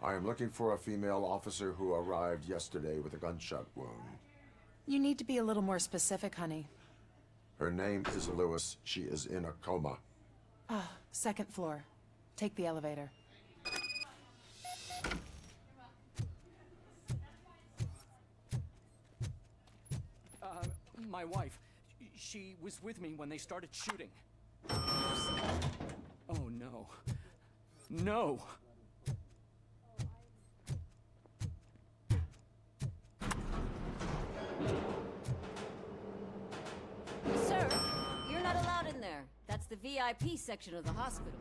I am looking for a female officer who arrived yesterday with a gunshot wound. You need to be a little more specific, honey. Her name is Lewis. She is in a coma. Ah, second floor. Take the elevator. My wife. She was with me when they started shooting. Oh, no. No! Sir, you're not allowed in there. That's the VIP section of the hospital.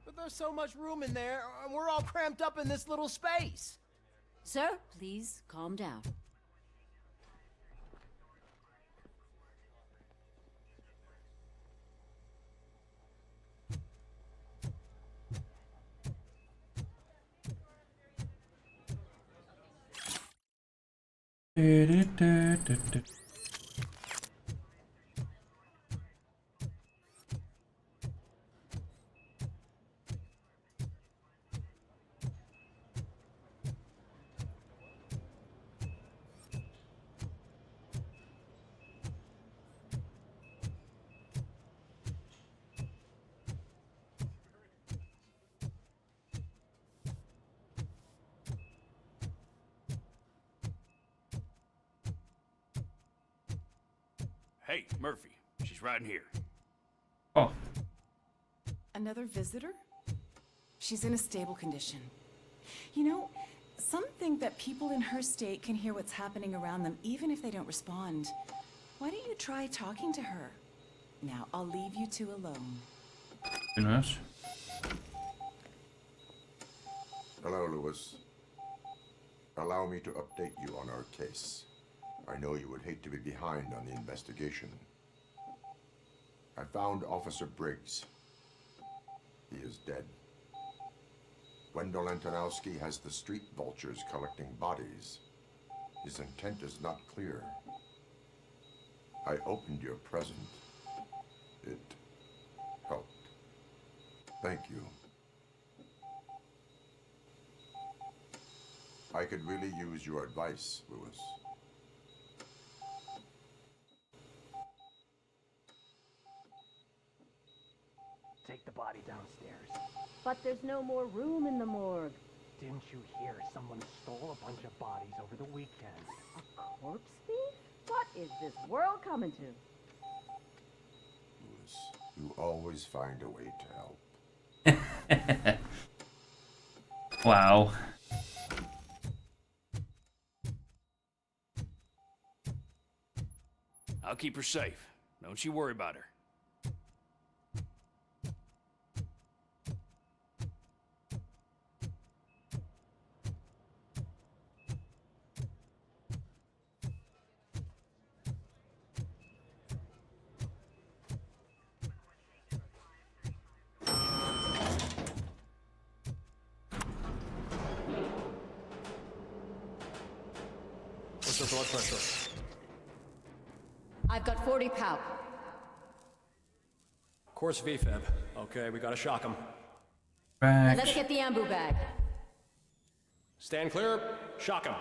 But there's so much room in there, and we're all cramped up in this little space. Sir, please calm down. Hey, Murphy. She's right in here. Oh, Another visitor? She's in a stable condition. You know, some think that people in her state can hear what's happening around them even if they don't respond. Why don't you try talking to her? Now, I'll leave you two alone. goodness. Hello, Lewis. Allow me to update you on our case. I know you would hate to be behind on the investigation. I found Officer Briggs. He is dead. Wendell Antonowski has the street vultures collecting bodies. His intent is not clear. I opened your present. It helped. Thank you. I could really use your advice, Lewis. Take the body downstairs. But there's no more room in the morgue. Didn't you hear someone stole a bunch of bodies over the weekend? A corpse thief? What is this world coming to? Lewis, you always find a way to help. Wow. I'll keep her safe. Don't you worry about her. What's your blood pressure? I've got 40 pow. Course VFib. Okay, we gotta shock him. Back. Let's get the ambu bag. Stand clear. Shock him.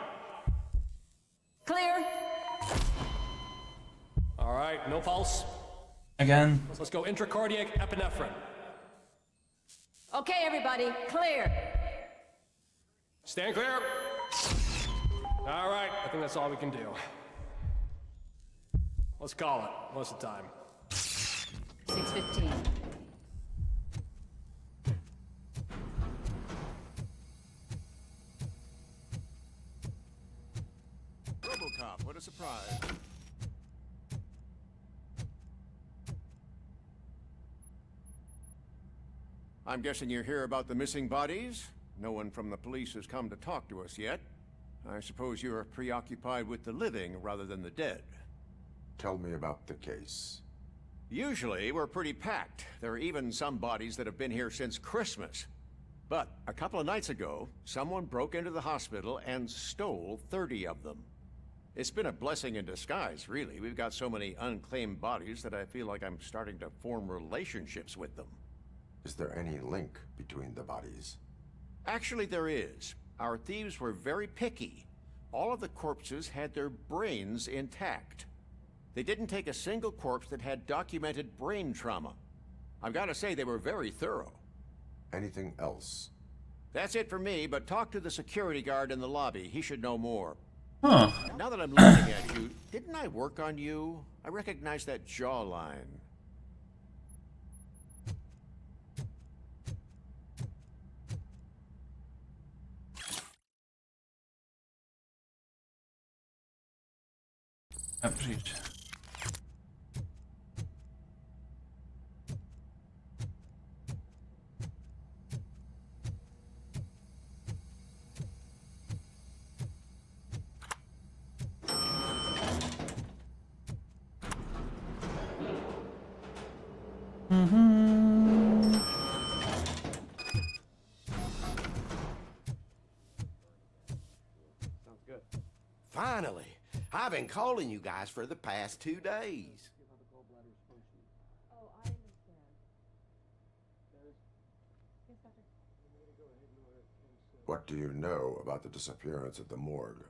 Clear. All right, no pulse. Again. Let's go intracardiac epinephrine. Okay, everybody, clear. Stand clear. All right, I think that's all we can do. Let's call it. What's the time? 6:15. Robocop, what a surprise. I'm guessing you're here about the missing bodies? No one from the police has come to talk to us yet. I suppose you're preoccupied with the living rather than the dead. Tell me about the case. Usually, we're pretty packed. There are even some bodies that have been here since Christmas. But a couple of nights ago, someone broke into the hospital and stole 30 of them. It's been a blessing in disguise, really. We've got so many unclaimed bodies that I feel like I'm starting to form relationships with them. Is there any link between the bodies? Actually, there is. Our thieves were very picky. All of the corpses had their brains intact. They didn't take a single corpse that had documented brain trauma. I've got to say, they were very thorough. Anything else? That's it for me, but talk to the security guard in the lobby. He should know more. Huh. Now that I'm looking at you, didn't I work on you? I recognize that jawline. Ja, precies. Finally! I've been calling you guys for the past 2 days. What do you know about the disappearance at the morgue?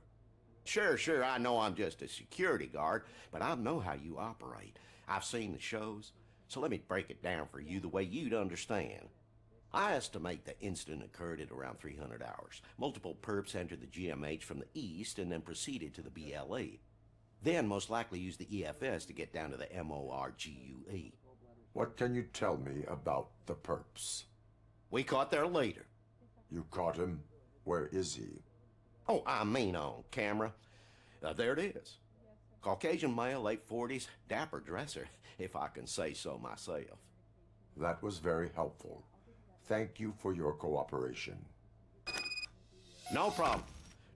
Sure, I know I'm just a security guard, but I know how you operate. I've seen the shows, so let me break it down for you the way you'd understand. I estimate the incident occurred at around 300 hours. Multiple perps entered the GMH from the east and then proceeded to the BLE. Then most likely used the EFS to get down to the MORGUE. What can you tell me about the perps? We caught their leader. You caught him? Where is he? Oh, I mean on camera. There it is. Caucasian male, late 40s, dapper dresser, if I can say so myself. That was very helpful. Thank you for your cooperation. No problem.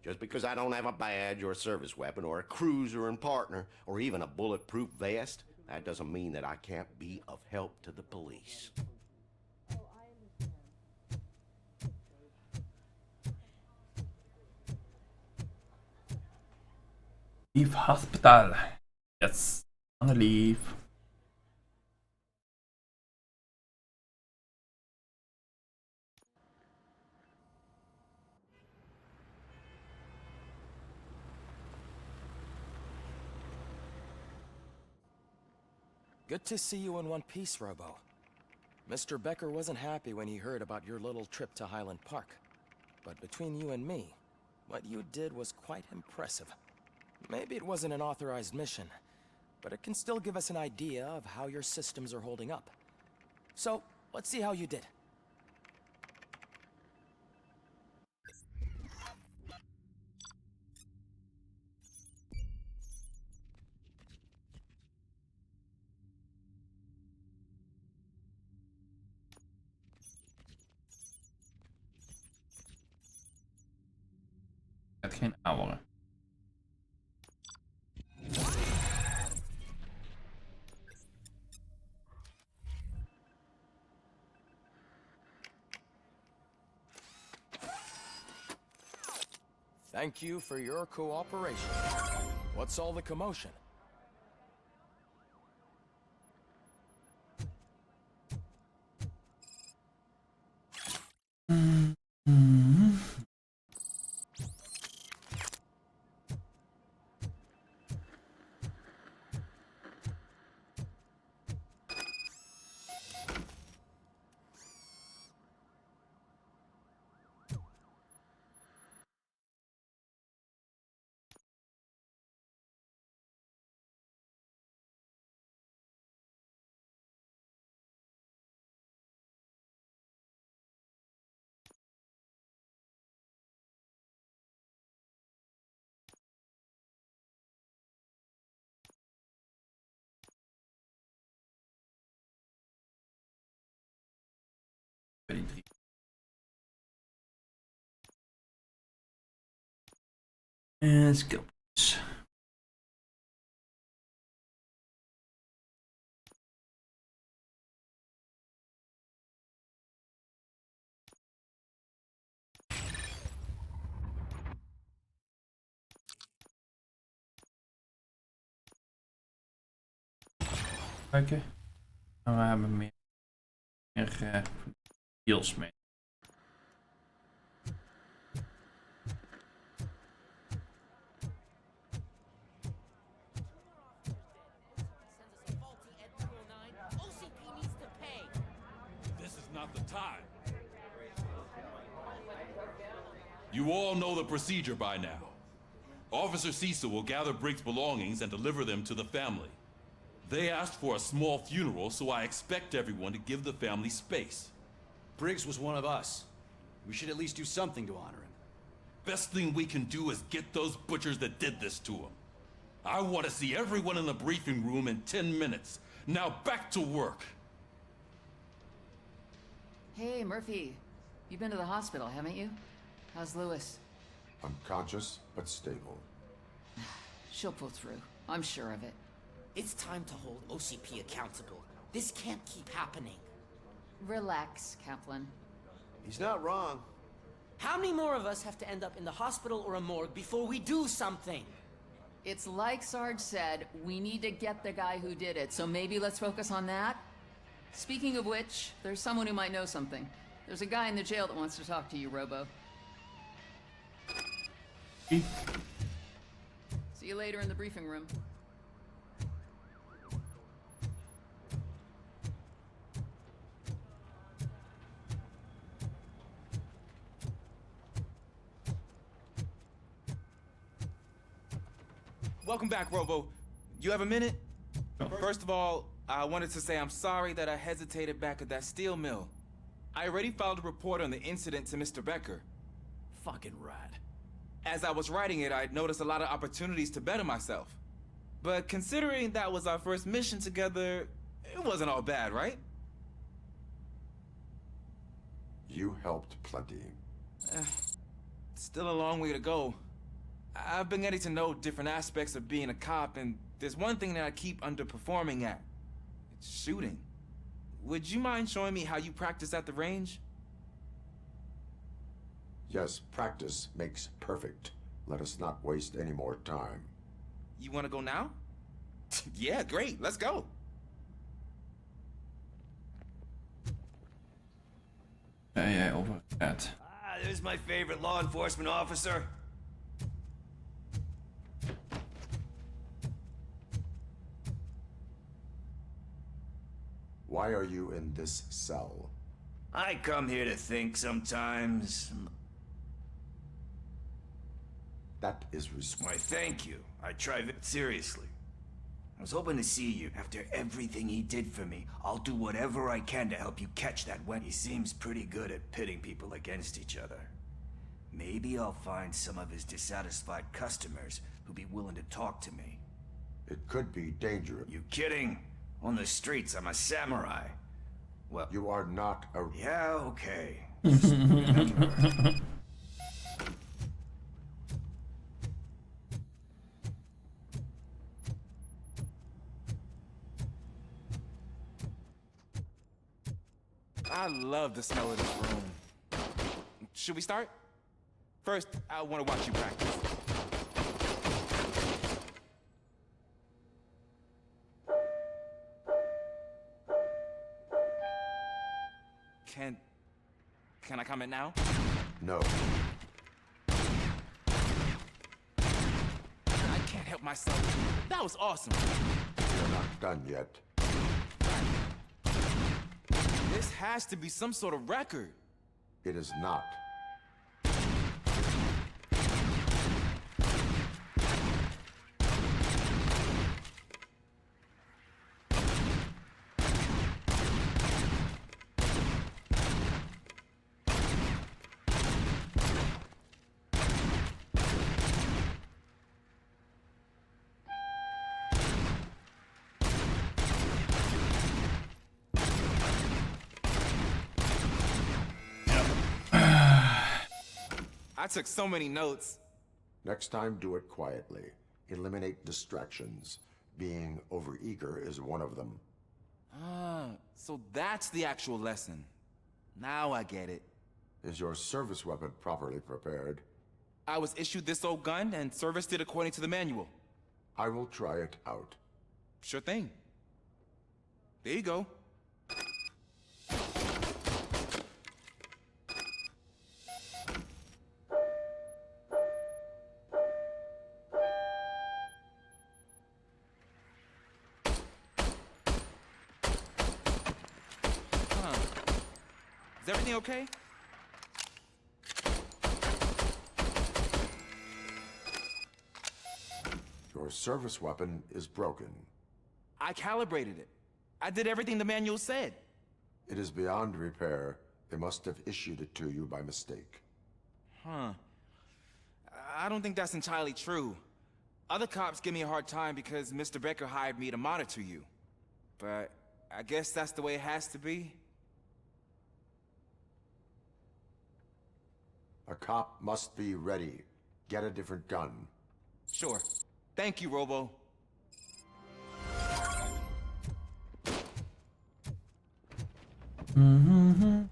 Just because I don't have a badge or a service weapon or a cruiser and partner or even a bulletproof vest, that doesn't mean that I can't be of help to the police. Leave hospital. Yes. On the leave. Good to see you in one piece, Robo. Mr. Becker wasn't happy when he heard about your little trip to Highland Park. But between you and me, what you did was quite impressive. Maybe it wasn't an authorized mission, but it can still give us an idea of how your systems are holding up. So, let's see how you did. Het geen oude. Thank you for your cooperation. What's all the commotion? Bij die 3. Let's go. Kijken. We hebben meer deals mee. You all know the procedure by now. Officer Cecil will gather Briggs' belongings and deliver them to the family. They asked for a small funeral, so I expect everyone to give the family space. Briggs was one of us. We should at least do something to honor him. Best thing we can do is get those butchers that did this to him. I want to see everyone in the briefing room in 10 minutes. Now back to work. Hey, Murphy. You've been to the hospital, haven't you? How's Lewis? Unconscious, but stable. She'll pull through. I'm sure of it. It's time to hold OCP accountable. This can't keep happening. Relax, Kaplan. He's not wrong. How many more of us have to end up in the hospital or a morgue before we do something? It's like Sarge said, we need to get the guy who did it, so maybe let's focus on that? Speaking of which, there's someone who might know something. There's a guy in the jail that wants to talk to you, Robo. See you later in the briefing room. Welcome back, Robo. You have a minute? First of all, I wanted to say I'm sorry that I hesitated back at that steel mill. I already filed a report on the incident to Mr. Becker. Fucking rad. As I was writing it, I noticed a lot of opportunities to better myself. But considering that was our first mission together, it wasn't all bad, right? You helped plenty. Still a long way to go. I've been getting to know different aspects of being a cop, and there's one thing that I keep underperforming at. It's shooting. Would you mind showing me how you practice at the range? Yes, practice makes perfect. Let us not waste any more time. You want to go now? Yeah, great. Let's go. Yeah, over that. There's my favorite law enforcement officer. Why are you in this cell? I come here to think sometimes. That is Why, thank you. I try seriously. I was hoping to see you. After everything he did for me, I'll do whatever I can to help you catch that when he seems pretty good at pitting people against each other. Maybe I'll find some of his dissatisfied customers who'll be willing to talk to me. It could be dangerous. You kidding? On the streets, I'm a samurai. Well, you are not a... Yeah, okay. I love the smell of this room. Should we start? First, I want to watch you practice. Can I comment now? No. I can't help myself. That was awesome. You're not done yet. This has to be some sort of record. It is not. I took so many notes. Next time, do it quietly. Eliminate distractions. Being overeager is one of them. Ah, so that's the actual lesson. Now I get it. Is your service weapon properly prepared? I was issued this old gun and serviced it according to the manual. I will try it out. Sure thing. There you go. Is everything okay? Your service weapon is broken. I calibrated it. I did everything the manual said. It is beyond repair. They must have issued it to you by mistake. Huh. I don't think that's entirely true. Other cops give me a hard time because Mr. Becker hired me to monitor you. But I guess that's the way it has to be. A cop must be ready. Get a different gun. Sure. Thank you, Robo. Mm-hmm.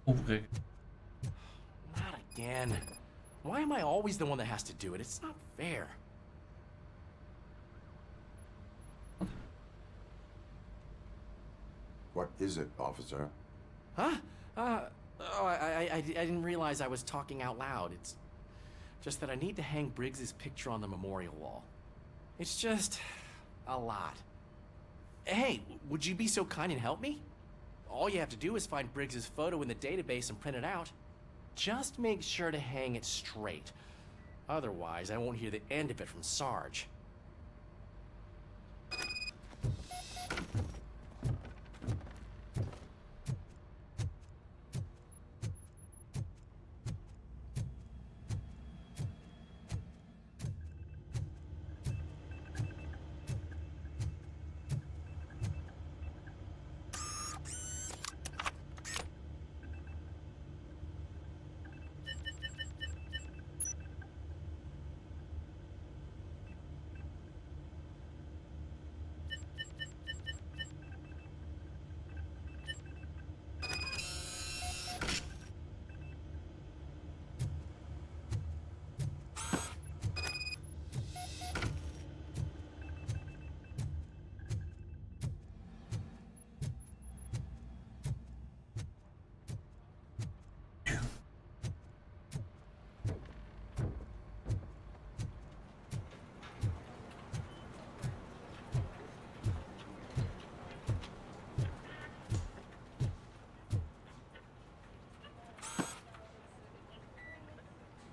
Overig. Not again. Why am I always the one that has to do it? It's not fair. What is it, officer? Huh? I didn't realize I was talking out loud. It's just that I need to hang Briggs's picture on the memorial wall. It's just a lot. Hey, would you be so kind and help me? All you have to do is find Briggs's photo in the database and print it out. Just make sure to hang it straight. Otherwise, I won't hear the end of it from Sarge.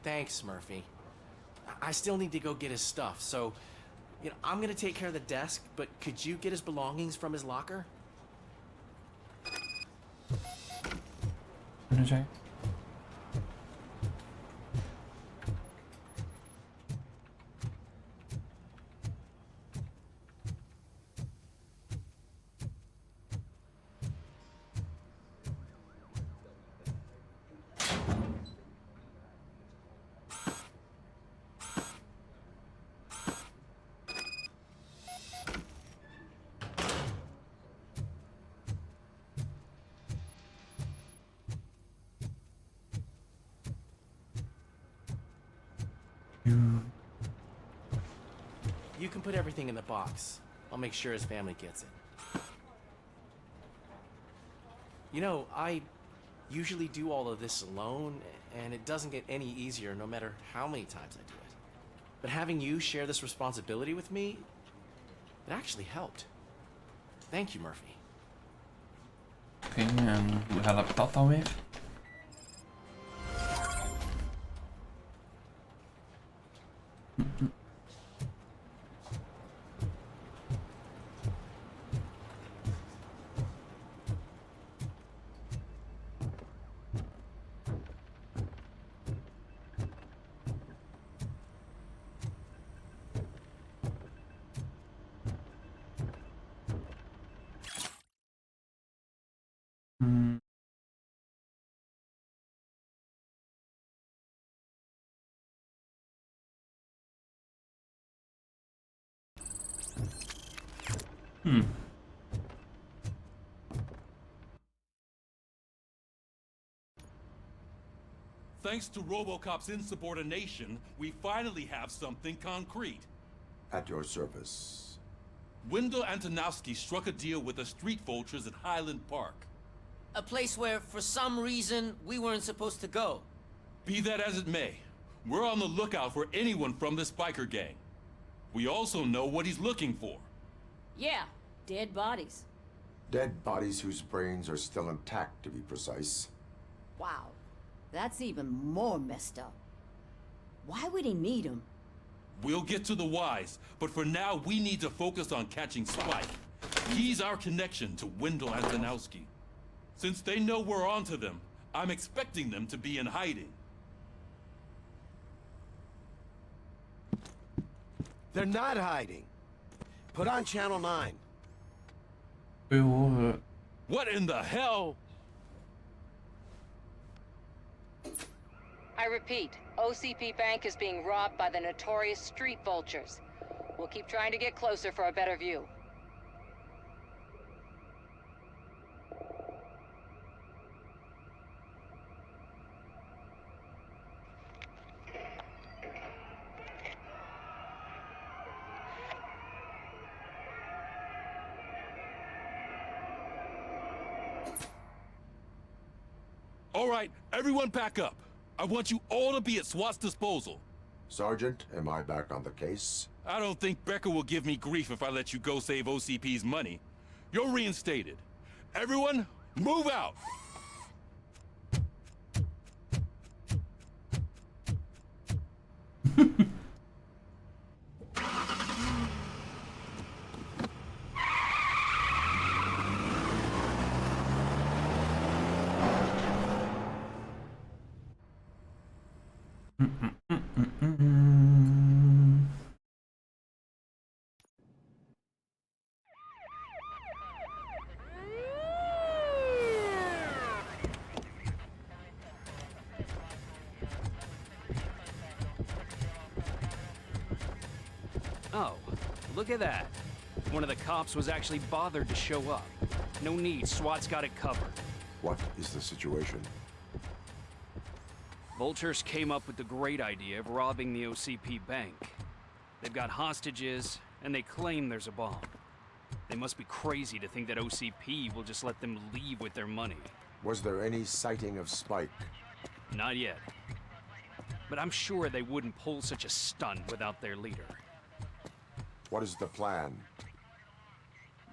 Thanks, Murphy. I still need to go get his stuff, so, I'm gonna take care of the desk, but could you get his belongings from his locker? Okay. You can put everything in the box. I'll make sure his family gets it. I usually do all of this alone, and it doesn't get any easier no matter how many times I do it. But having you share this responsibility with me, it actually helped. Thank you, Murphy. Oké, en hoe helpt dat dan weer? Thanks to Robocop's insubordination, we finally have something concrete. At your service. Wendell Antonowski struck a deal with the street vultures at Highland Park. A place where, for some reason, we weren't supposed to go. Be that as it may, we're on the lookout for anyone from this biker gang. We also know what he's looking for. Yeah, dead bodies. Dead bodies whose brains are still intact, to be precise. Wow. That's even more messed up. Why would he need him? We'll get to the whys, but for now we need to focus on catching Spike. He's our connection to Wendell Antonowski. Since they know we're onto them, I'm expecting them to be in hiding. They're not hiding. Put on Channel 9. What in the hell? I repeat, OCP Bank is being robbed by the notorious street vultures. We'll keep trying to get closer for a better view. All right, everyone back up. I want you all to be at SWAT's disposal. Sergeant, am I back on the case? I don't think Becker will give me grief if I let you go save OCP's money. You're reinstated. Everyone, move out! Oh, look at that. One of the cops was actually bothered to show up. No need, SWAT's got it covered. What is the situation? Vultures came up with the great idea of robbing the OCP bank. They've got hostages, and they claim there's a bomb. They must be crazy to think that OCP will just let them leave with their money. Was there any sighting of Spike? Not yet. But I'm sure they wouldn't pull such a stunt without their leader. What is the plan?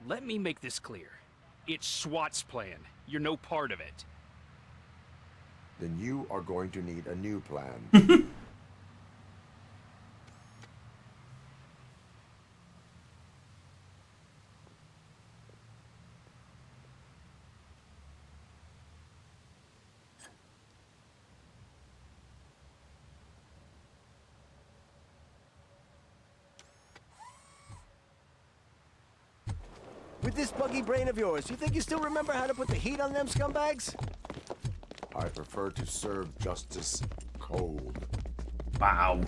Let me make this clear. It's SWAT's plan. You're no part of it. Then you are going to need a new plan. With this buggy brain of yours, you think you still remember how to put the heat on them scumbags? I prefer to serve justice cold. Wow.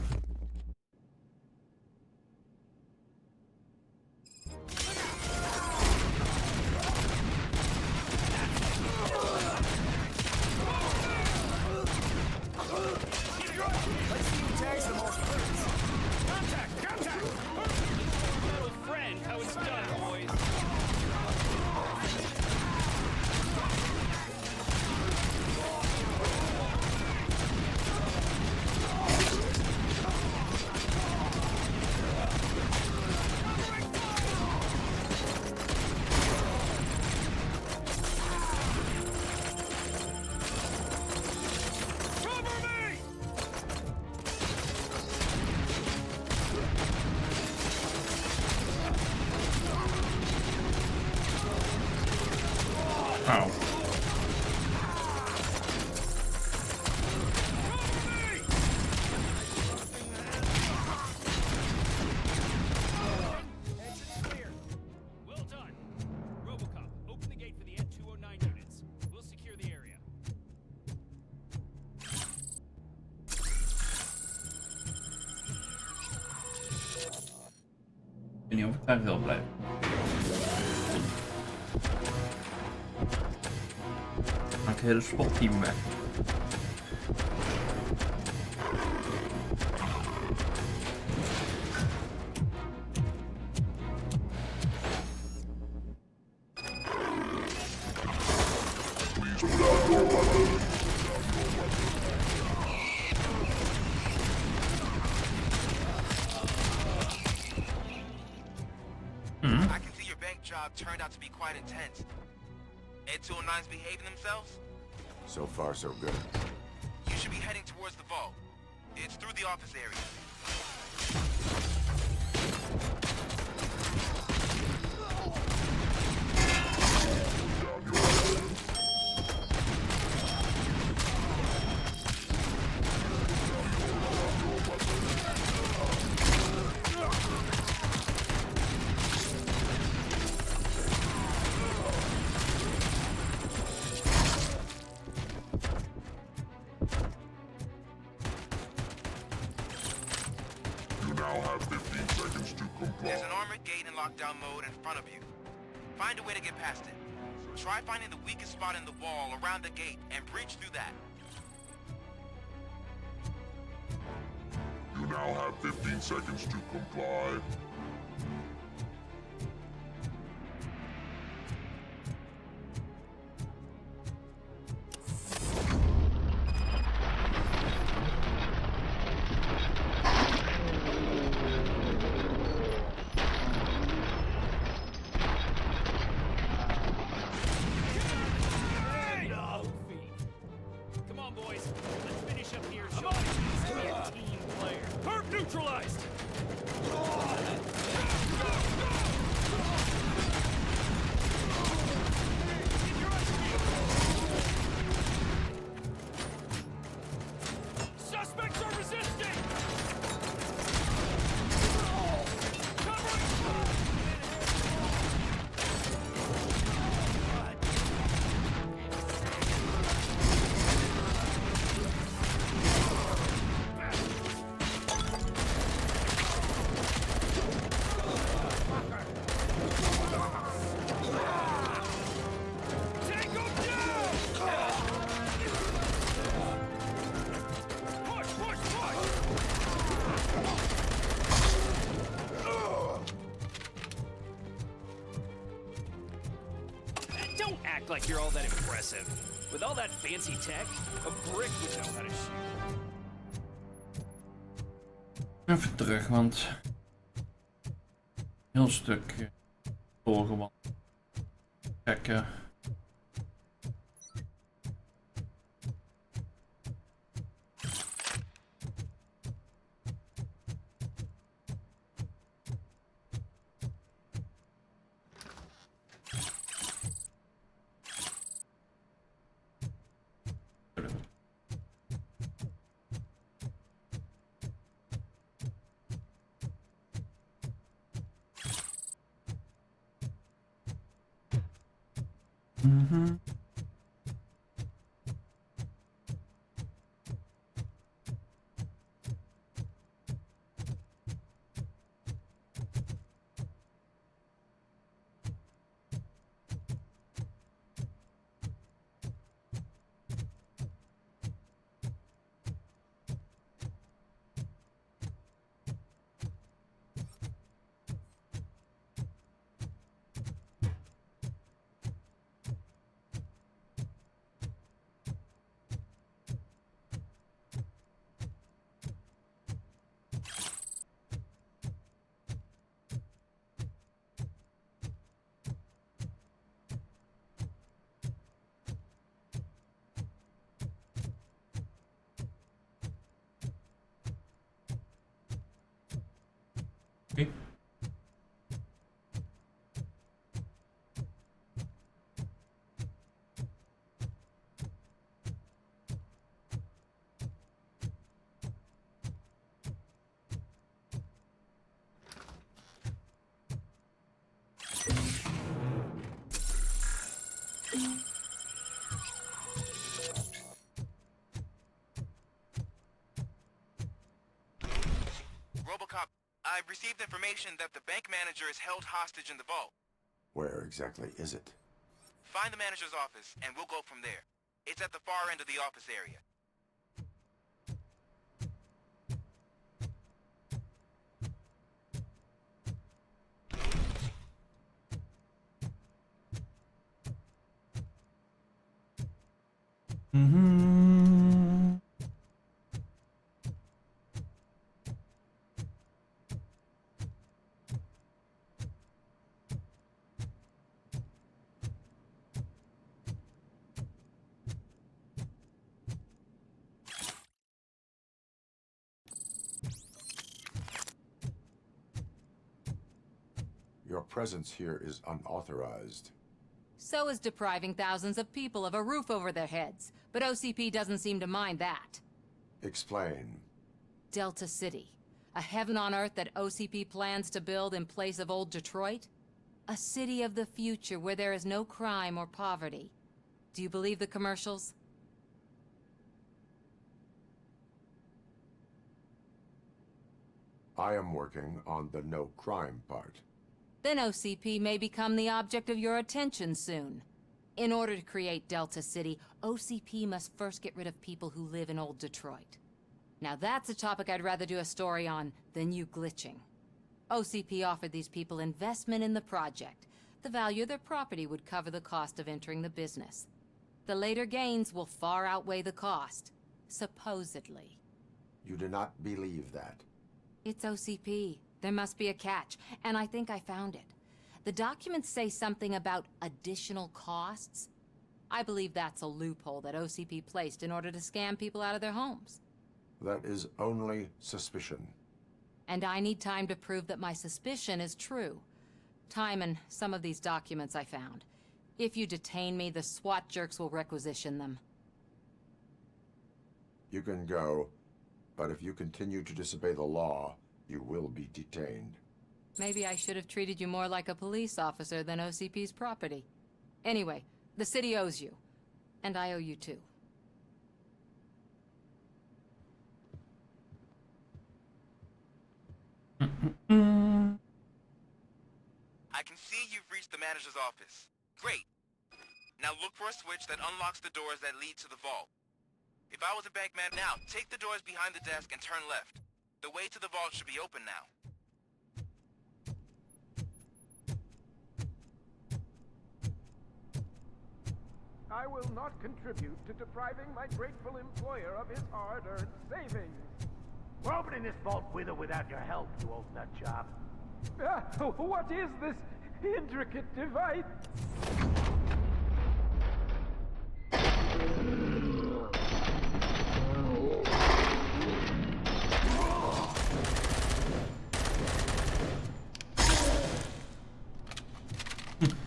Oh. Well done. Robocop, open the gate for the N209 units. We'll secure the area. Ben je of ik daar heel blij. Maak een hele SWAT-team weg. I can see your bank job turned out to be quite intense. And 209's behaving themselves? So far, so good. You should be heading towards the vault. It's through the office area. There's an armored gate in lockdown mode in front of you. Find a way to get past it. Try finding the weakest spot in the wall around the gate and breach through that. You now have 15 seconds to comply. Come on, boys. Let's finish up here. Show me a team player. Perp neutralized! Suspects are resisting! Don't act like you're all that impressive. With all that fancy tech, a brick would know how to shoot. Even terug, want heel stuk doorgewand. Checken. Mm-hmm. Okay. Robocop, I've received information that the bank manager is held hostage in the vault. Where exactly is it? Find the manager's office, and we'll go from there. It's at the far end of the office area. Mm-hmm. Your presence here is unauthorized. So is depriving thousands of people of a roof over their heads. But OCP doesn't seem to mind that. Explain. Delta City. A heaven on earth that OCP plans to build in place of old Detroit? A city of the future where there is no crime or poverty. Do you believe the commercials? I am working on the no crime part. Then OCP may become the object of your attention soon. In order to create Delta City, OCP must first get rid of people who live in old Detroit. Now that's a topic I'd rather do a story on than you glitching. OCP offered these people investment in the project. The value of their property would cover the cost of entering the business. The later gains will far outweigh the cost, supposedly. You do not believe that. It's OCP. There must be a catch, and I think I found it. The documents say something about additional costs. I believe that's a loophole that OCP placed in order to scam people out of their homes. That is only suspicion. And I need time to prove that my suspicion is true. Time and some of these documents I found. If you detain me, the SWAT jerks will requisition them. You can go, but if you continue to disobey the law, you will be detained. Maybe I should have treated you more like a police officer than OCP's property. Anyway, the city owes you. And I owe you too. I can see you've reached the manager's office. Great. Now look for a switch that unlocks the doors that lead to the vault. If I was a bank man now, take the doors behind the desk and turn left. The way to the vault should be open now. I will not contribute to depriving my grateful employer of his hard-earned savings. We're opening this vault with or without your help, you old nutjob. What is this intricate device?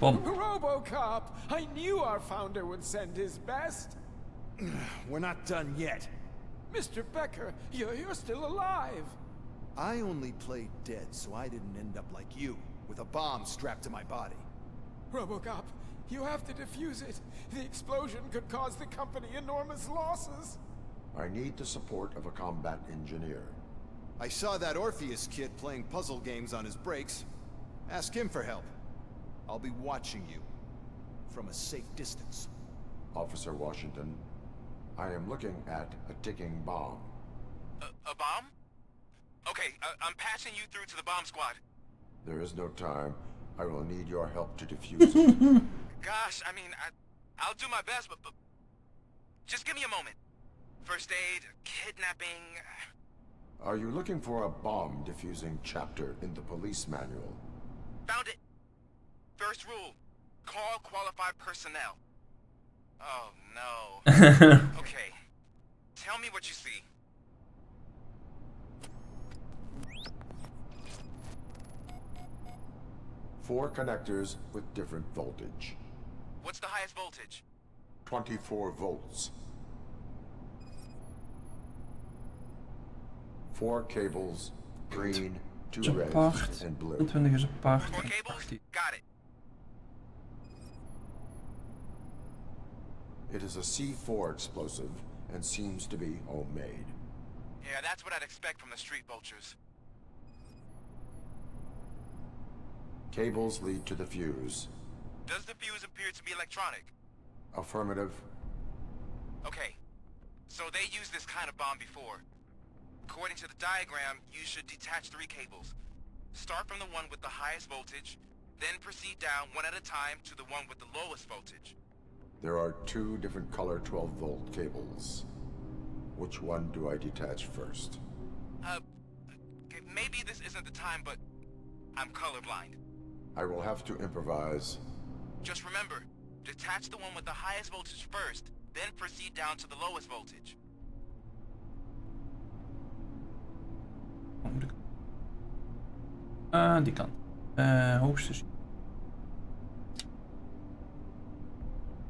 Robocop! I knew our founder would send his best. We're not done yet. Mr. Becker, you're still alive. I only played dead so I didn't end up like you, with a bomb strapped to my body. Robocop, you have to defuse it. The explosion could cause the company enormous losses. I need the support of a combat engineer. I saw that Orpheus kid playing puzzle games on his breaks. Ask him for help. I'll be watching you. From a safe distance. Officer Washington, I am looking at a ticking bomb. A bomb? Okay, I'm passing you through to the bomb squad. There is no time. I will need your help to defuse it. Gosh, I mean, I'll do my best, but just give me a moment. First aid, kidnapping... Are you looking for a bomb defusing chapter in the police manual? Found it. First rule, call qualified personnel. Oh, no. Okay, tell me what you see. Four connectors with different voltage. What's the highest voltage? 24 volts. 4 cables, green, 2 red, and blue. 20 is apart. 4 cables? Got it. It is a C4 explosive and seems to be homemade. Yeah, that's what I'd expect from the street vultures. Cables lead to the fuse. Does the fuse appear to be electronic? Affirmative. Okay, so they used this kind of bomb before. According to the diagram, you should detach 3 cables. Start from the one with the highest voltage, then proceed down one at a time to the one with the lowest voltage. There are 2 different color 12-volt cables. Which one do I detach first? Okay, maybe this isn't the time, but I'm colorblind. I will have to improvise. Just remember, detach the one with the highest voltage first, then proceed down to the lowest voltage. Die kant. Hoogste.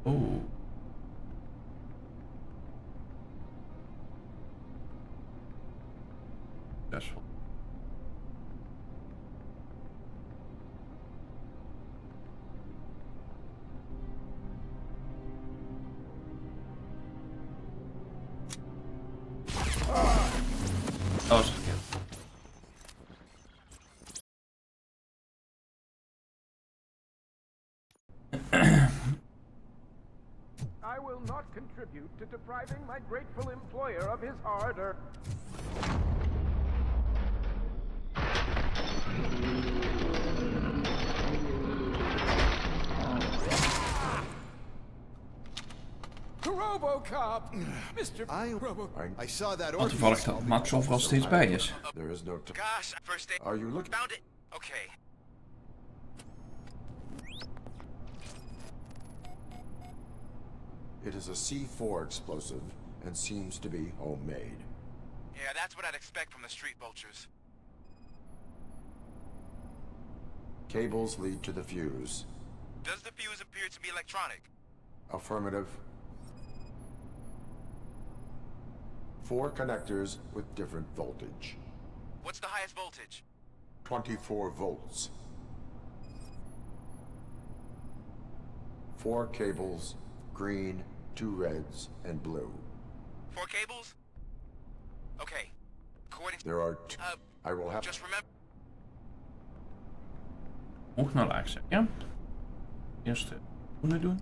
Oeh. Succesvol. Dat was verkeerd. I will not contribute to depriving my grateful employer of his hard-earned... Robocop! Mr. I saw that Want toevallig dat Max overal steeds bij is. There is no Gosh, first aid. Are you looking? Found it. Okay. It is a C4 explosive and seems to be homemade. Yeah, that's what I'd expect from the street vultures. Cables lead to the fuse. Does the fuse appear to be electronic? Affirmative. 4 connectors with different voltage. What's the highest voltage? 24 volts. 4 cables, green, 2 reds, and blue. 4 cables? Okay. According to... There are I will have... Just remember... Hoog naar laag zetten, ja? Eerst groene doen.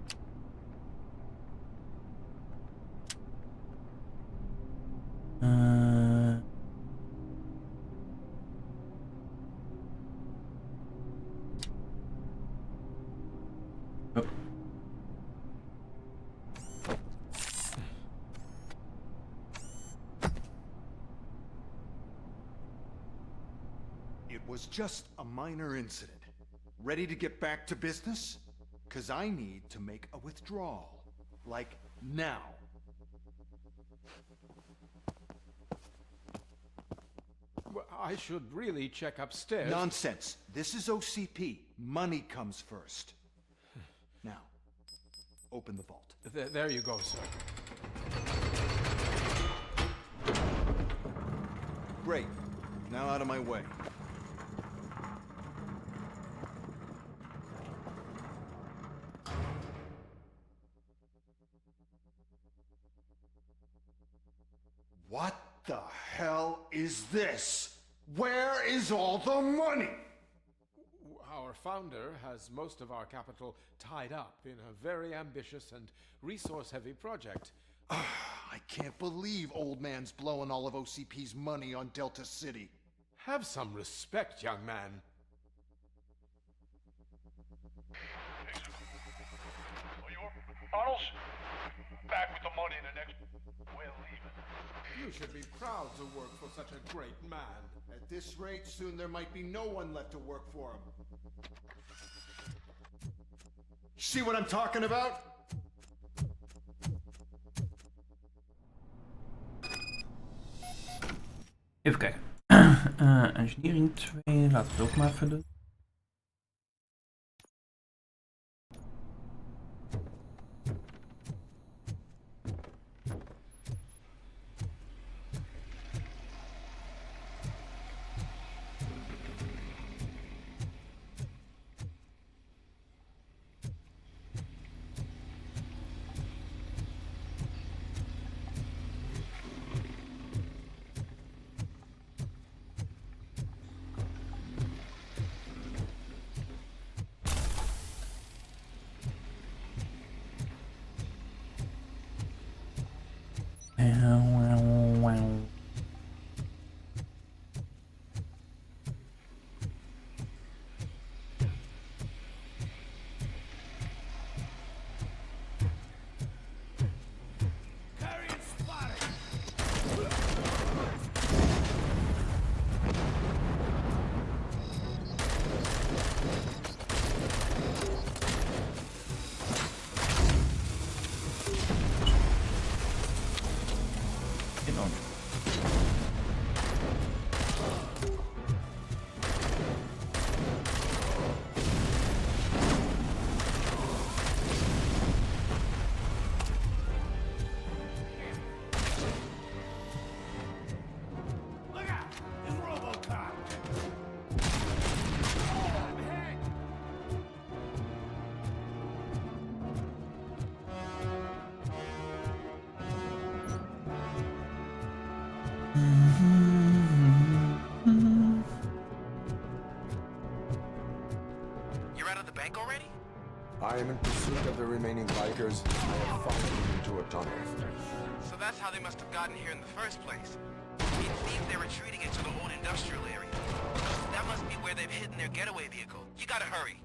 It was just a minor incident. Ready to get back to business? 'Cause I need to make a withdrawal. Like, now. Well, I should really check upstairs. Nonsense. This is OCP. Money comes first. Now, open the vault. There you go, sir. Great. Now out of my way. What the hell is this? Where is all the money? Our founder has most of our capital tied up in a very ambitious and resource-heavy project. I can't believe old man's blowing all of OCP's money on Delta City. Have some respect, young man. Arnold, back with the money in the next... We're leaving. You should be proud to work for such a great man. At this rate, soon there might be no one left to work for him. See what I'm talking about? Even kijken. Engineering 2, laten we het ook maar even doen. I am in pursuit of the remaining bikers. I have followed them into a tunnel. So that's how they must have gotten here in the first place. It seems they're retreating into the old industrial area. That must be where they've hidden their getaway vehicle. You gotta hurry.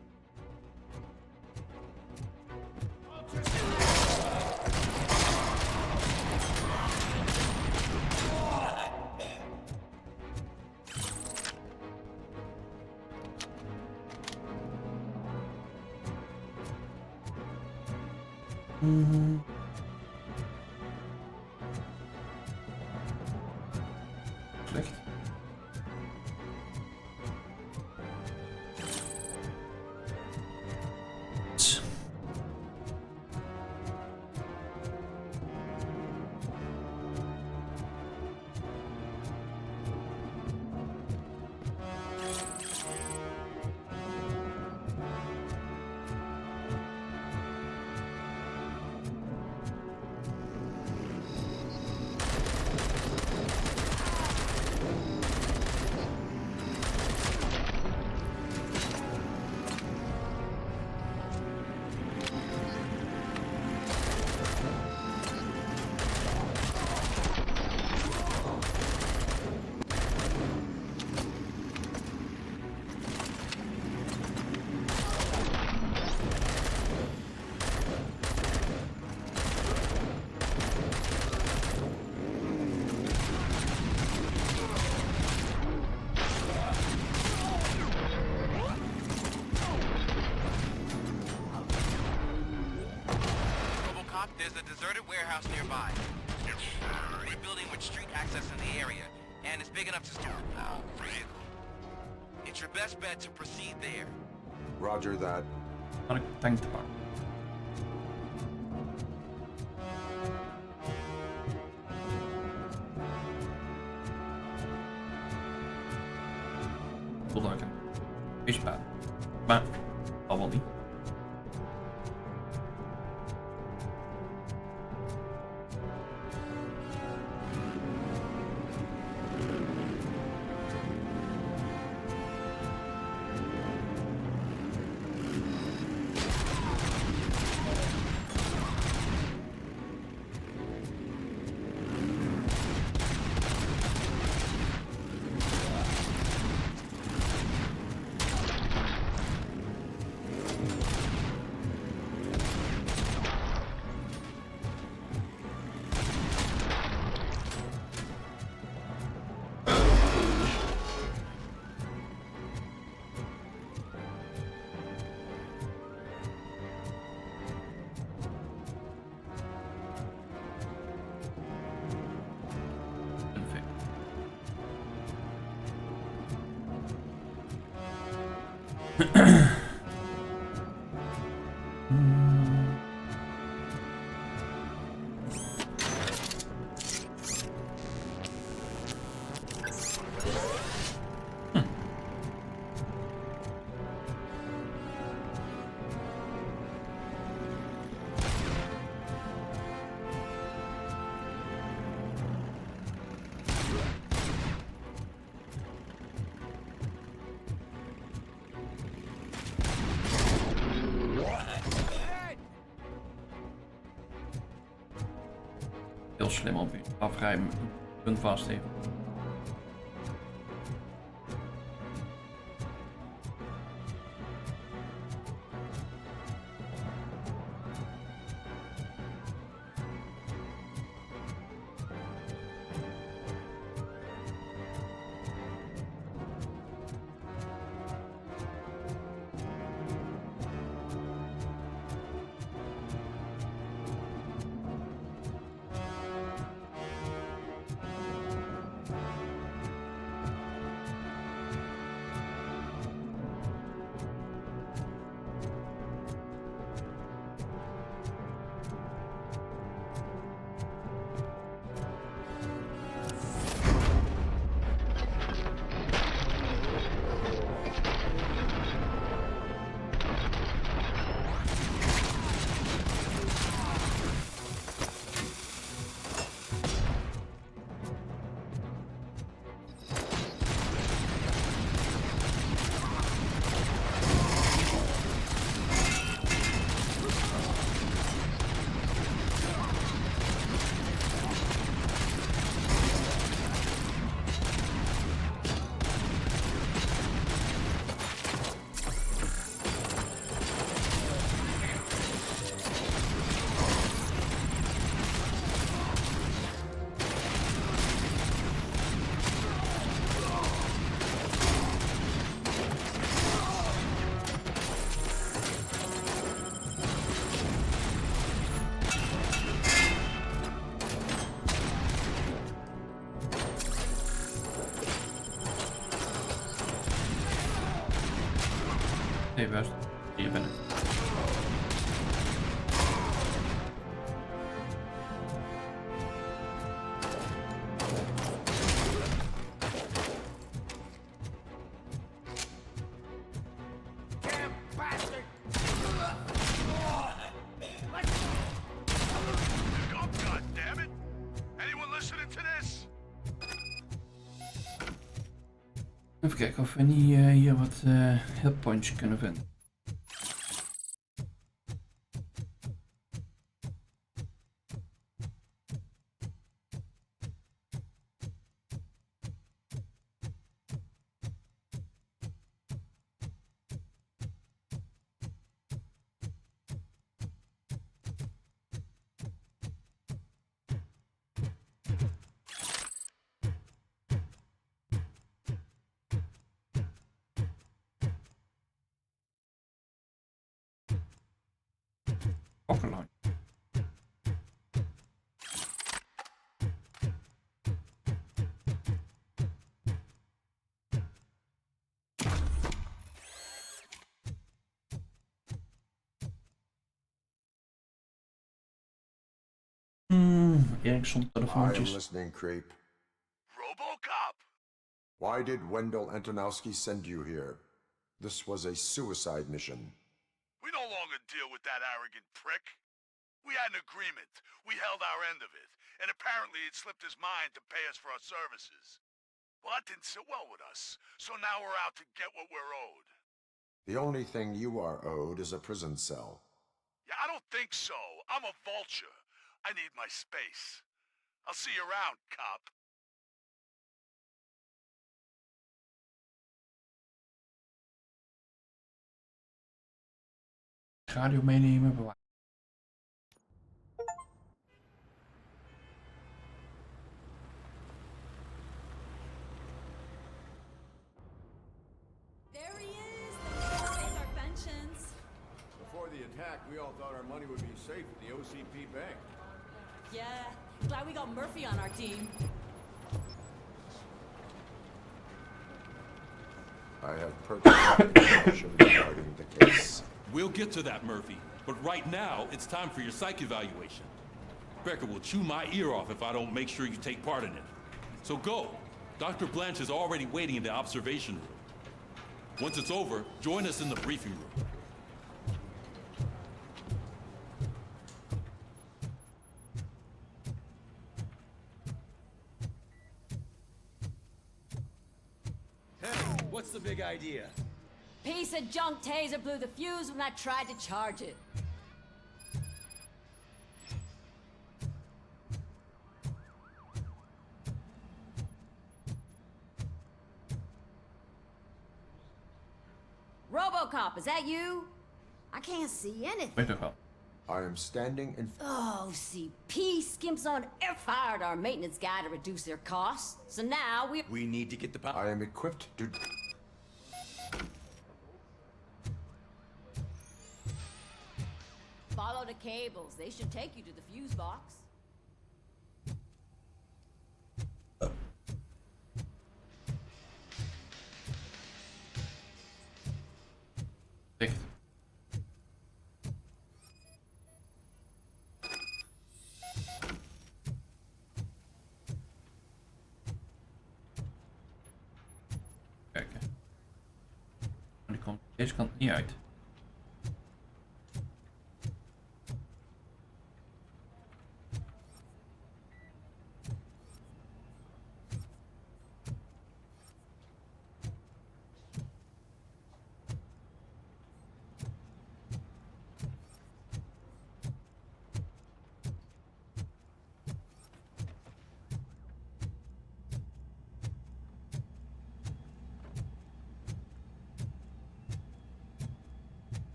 Slecht. Robocop, there's a deserted warehouse nearby. It's a building with street access in the area, and it's big enough to store a vehicle. It's your best bet to proceed there. Roger that. Had ik tank te pakken. Totdat ik hem misbaat. Maar al wel niet. Heel slim op afrijden met een punt vast even. Oké, best. Hier ben ik. God damn it! Anyone listening to this? Even kijken of we niet hier wat hit points kunnen vinden. Okkenlang. Eriksson I am telefoontjes. listening, creep. Robocop? Why did Wendell Antonowski send you here? This was a suicide mission. We no longer deal with that arrogant prick. We had an agreement. We held our end of it. And apparently it slipped his mind to pay us for our services. Well, that didn't sit well with us. So now we're out to get what we're owed. The only thing you are owed is a prison cell. Yeah, I don't think so. I'm a vulture. I need my space. I'll see you around, cop. Radio meenemen, bewaren. There he is! Let's take our pensions. Before the attack, we all thought our money would be safe at the OCP bank. Yeah, glad we got Murphy on our team. I have purchased information regarding the case. We'll get to that, Murphy. But right now, it's time for your psych evaluation. Becker will chew my ear off if I don't make sure you take part in it. So go. Dr. Blanche is already waiting in the observation room. Once it's over, join us in the briefing room. What's the big idea? Piece of junk taser blew the fuse when I tried to charge it. Robocop, is that you? I can't see anything. Weet toch wel. I am standing in... Oh, CP skimps on air fired our maintenance guy to reduce their costs. So now We need to get the I am equipped to... follow the cables. They should take you to the fuse box. Dicht. Kijken. Maar die komt deze kant niet uit.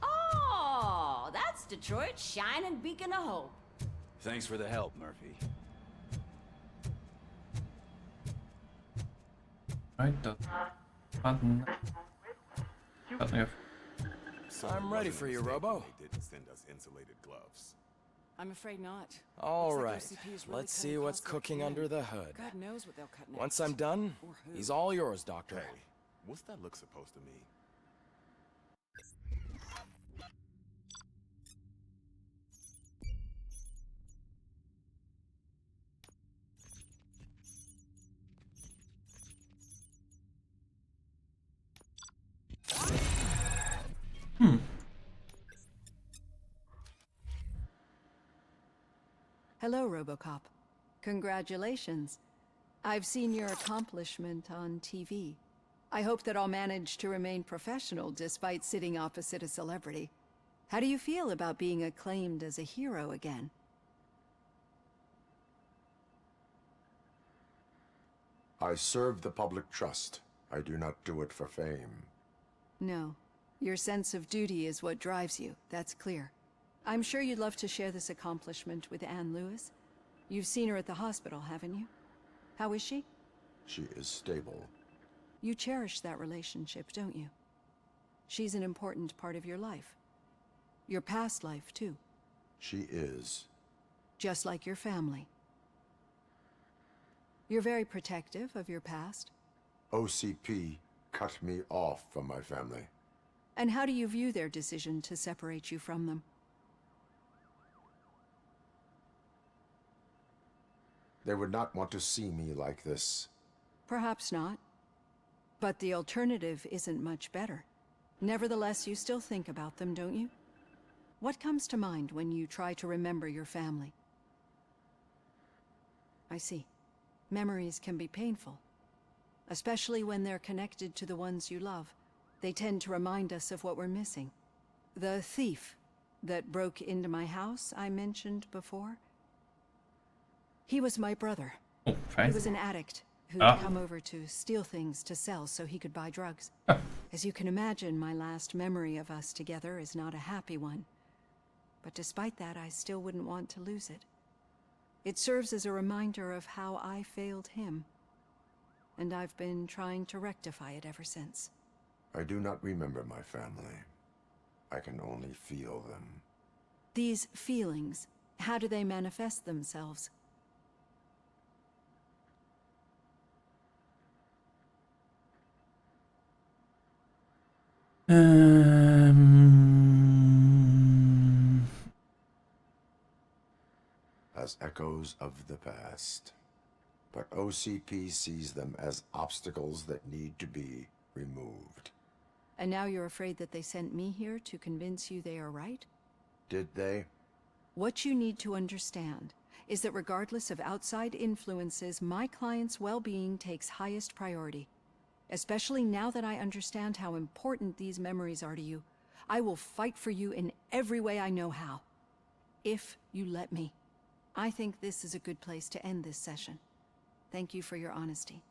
Oh, that's Detroit's shining beacon of hope. Thanks for the help, Murphy. Right, dat gaat nog even. So I'm ready for you, Robo. Didn't send us insulated gloves. I'm afraid not. All Looks like right, OCP is really let's cutting see what's costs like cooking can. under the hood. God knows what they'll cut next. Once I'm done, Or who. he's all yours, Doctor. Hey, what's that look supposed to mean? Hello, Robocop. Congratulations. I've seen your accomplishment on TV. I hope that I'll manage to remain professional despite sitting opposite a celebrity. How do you feel about being acclaimed as a hero again? I serve the public trust. I do not do it for fame. No. Your sense of duty is what drives you, that's clear. I'm sure you'd love to share this accomplishment with Anne Lewis. You've seen her at the hospital, haven't you? How is she? She is stable. You cherish that relationship, don't you? She's an important part of your life. Your past life, too. She is. Just like your family. You're very protective of your past. OCP cut me off from my family. And how do you view their decision to separate you from them? They would not want to see me like this. Perhaps not. But the alternative isn't much better. Nevertheless, you still think about them, don't you? What comes to mind when you try to remember your family? I see. Memories can be painful. Especially when they're connected to the ones you love. They tend to remind us of what we're missing. The thief that broke into my house I mentioned before? He was my brother. Oh, fijn. He was an addict who'd come over to steal things to sell so he could buy drugs. As you can imagine, my last memory of us together is not a happy one. But despite that, I still wouldn't want to lose it. It serves as a reminder of how I failed him. And I've been trying to rectify it ever since. I do not remember my family. I can only feel them. These feelings, how do they manifest themselves? As echoes of the past. But OCP sees them as obstacles that need to be removed. And now you're afraid that they sent me here to convince you they are right? Did they? What you need to understand is that regardless of outside influences, my client's well-being takes highest priority. Especially now that I understand how important these memories are to you. I will fight for you in every way I know how. If you let me. I think this is a good place to end this session. Thank you for your honesty.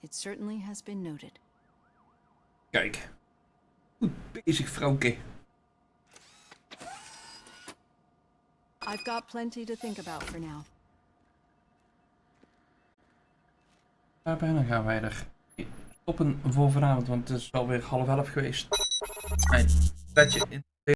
It certainly has been noted. Kijk. Goed bezig, vrouwke. I've got plenty to think about for now. Daarbij dan gaan wij er stoppen voor vanavond, want het is alweer 10:30 geweest. Mijn petje in.